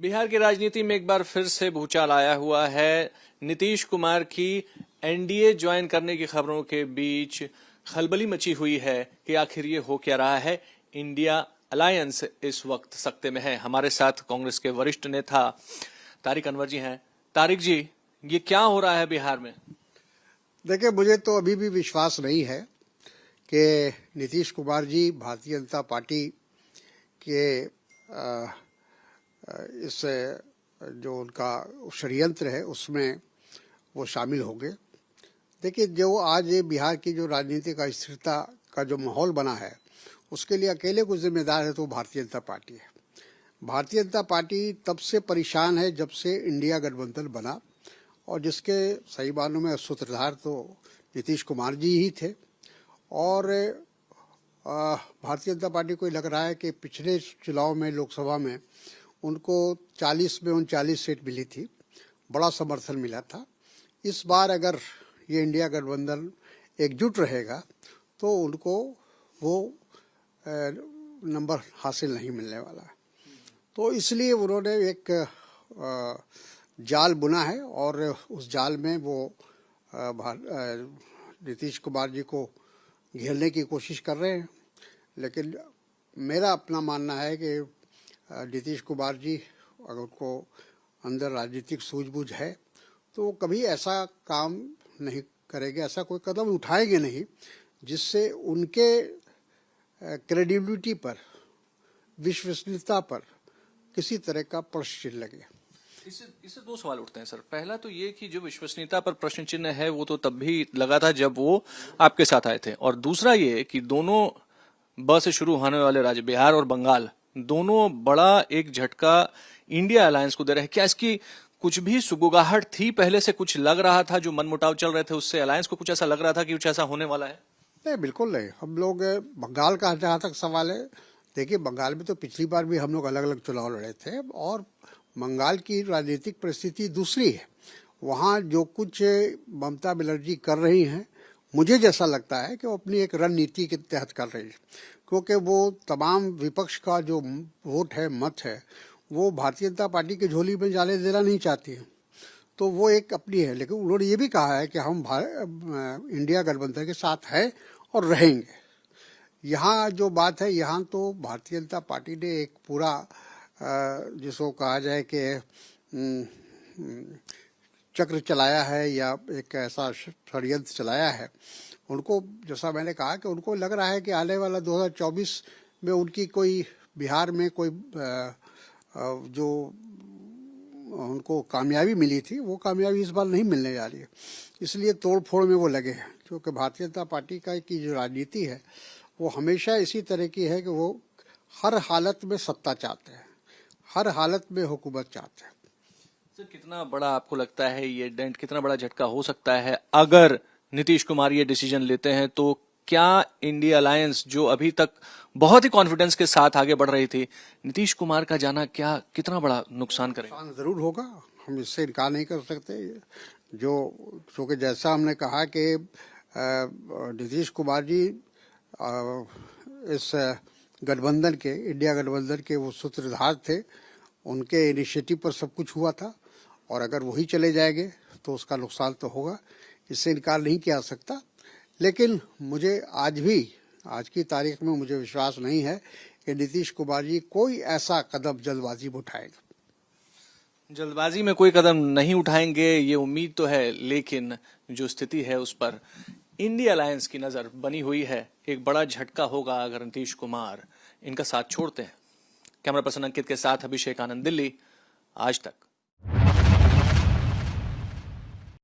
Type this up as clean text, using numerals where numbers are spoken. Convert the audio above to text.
बिहार की राजनीति में एक बार फिर से भूचाल आया हुआ है। नीतीश कुमार की एनडीए ज्वाइन करने की खबरों के बीच खलबली मची हुई है कि आखिर ये हो क्या रहा है। इंडिया अलायंस इस वक्त सत्ते में है। हमारे साथ कांग्रेस के वरिष्ठ नेता तारिक अनवर जी हैं। तारिक जी, ये क्या हो रहा है बिहार में? देखिए, मुझे तो अभी भी विश्वास नहीं है कि नीतीश कुमार जी भारतीय जनता पार्टी के इस जो उनका षड्यंत्र है उसमें वो शामिल होंगे। देखिए, जो आज ये बिहार की जो राजनीतिक अस्थिरता का जो माहौल बना है उसके लिए अकेले को जिम्मेदार है तो भारतीय जनता पार्टी है। भारतीय जनता पार्टी तब से परेशान है जब से इंडिया गठबंधन बना, और जिसके सही मानों में सूत्रधार तो नीतीश कुमार जी ही थे। और भारतीय जनता पार्टी को लग रहा है कि पिछले चुनाव में लोकसभा में उनको 40 में 39 सीट मिली थी, बड़ा समर्थन मिला था। इस बार अगर ये इंडिया गठबंधन एकजुट रहेगा तो उनको वो नंबर हासिल नहीं मिलने वाला है। तो इसलिए उन्होंने एक जाल बुना है और उस जाल में वो नीतीश कुमार जी को घेरने की कोशिश कर रहे हैं। लेकिन मेरा अपना मानना है कि नीतीश कुमार जी अगर उनको अंदर राजनीतिक सूझबूझ है तो कभी ऐसा काम नहीं करेंगे, ऐसा कोई कदम उठाएंगे नहीं जिससे उनके क्रेडिबिलिटी पर, विश्वसनीयता पर किसी तरह का प्रश्न चिन्ह लगे। इससे दो सवाल उठते हैं सर। पहला तो ये कि जो विश्वसनीयता पर प्रश्न चिन्ह है वो तो तब भी लगा था जब वो आपके साथ आए थे, और दूसरा ये कि दोनों ब से शुरू होने वाले राज्य बिहार और बंगाल दोनों बड़ा एक झटका इंडिया अलायंस को दे रहे हैं। क्या इसकी कुछ भी सुगबुगाहट थी? पहले से कुछ लग रहा था, जो मनमुटाव चल रहे थे उससे अलायंस को कुछ ऐसा लग रहा था कि कुछ ऐसा होने वाला है? नहीं, बिल्कुल नहीं। हम लोग बंगाल का जहाँ तक सवाल है, देखिए बंगाल में तो पिछली बार भी हम लोग अलग अलग चुनाव लड़े थे और बंगाल की राजनीतिक परिस्थिति दूसरी है। वहाँ जो कुछ ममता बनर्जी कर रही हैं, मुझे जैसा लगता है कि वो अपनी एक रणनीति के तहत कर रही है, क्योंकि वो तमाम विपक्ष का जो वोट है, मत है, वो भारतीय जनता पार्टी की झोली में जाने देना नहीं चाहती है। तो वो एक अपनी है। लेकिन उन्होंने ये भी कहा है कि हम इंडिया गठबंधन के साथ है और रहेंगे। यहाँ जो बात है, यहाँ तो भारतीय जनता पार्टी ने एक पूरा जिसको कहा जाए कि चक्र चलाया है या एक ऐसा षड्यंत्र चलाया है। उनको, जैसा मैंने कहा, कि उनको लग रहा है कि आने वाला 2024 में उनकी कोई बिहार में कोई जो उनको कामयाबी मिली थी वो कामयाबी इस बार नहीं मिलने जा रही है। इसलिए तोड़ फोड़ में वो लगे हैं, क्योंकि भारतीय जनता पार्टी की जो राजनीति है वो हमेशा इसी तरह की है कि वो हर हालत में सत्ता चाहते हैं, हर हालत में हुकूमत चाहते हैं। सर, कितना बड़ा आपको लगता है ये डेंट, कितना बड़ा झटका हो सकता है अगर नीतीश कुमार ये डिसीजन लेते हैं? तो क्या इंडिया अलायंस जो अभी तक बहुत ही कॉन्फिडेंस के साथ आगे बढ़ रही थी, नीतीश कुमार का जाना क्या कितना बड़ा नुकसान करेगा? नुकसान जरूर होगा, हम इससे इनकार नहीं कर सकते। जो क्योंकि जैसा हमने कहा कि नीतीश कुमार जी इस गठबंधन के, इंडिया गठबंधन के वो सूत्रधार थे, उनके इनिशिएटिव पर सब कुछ हुआ था, और अगर वही चले जाएंगे तो उसका नुकसान तो होगा, इससे इनकार नहीं किया जा सकता। लेकिन मुझे आज की तारीख में मुझे विश्वास नहीं है कि नीतीश कुमार जी कोई ऐसा कदम जल्दबाजी में उठाएंगे। जल्दबाजी में कोई कदम नहीं उठाएंगे ये उम्मीद तो है, लेकिन जो स्थिति है उस पर इंडिया अलायंस की नजर बनी हुई है। एक बड़ा झटका होगा अगर नीतीश कुमार इनका साथ छोड़ते हैं। कैमरा पर्सन अंकित के साथ अभिषेक आनंद, दिल्ली, आज तक।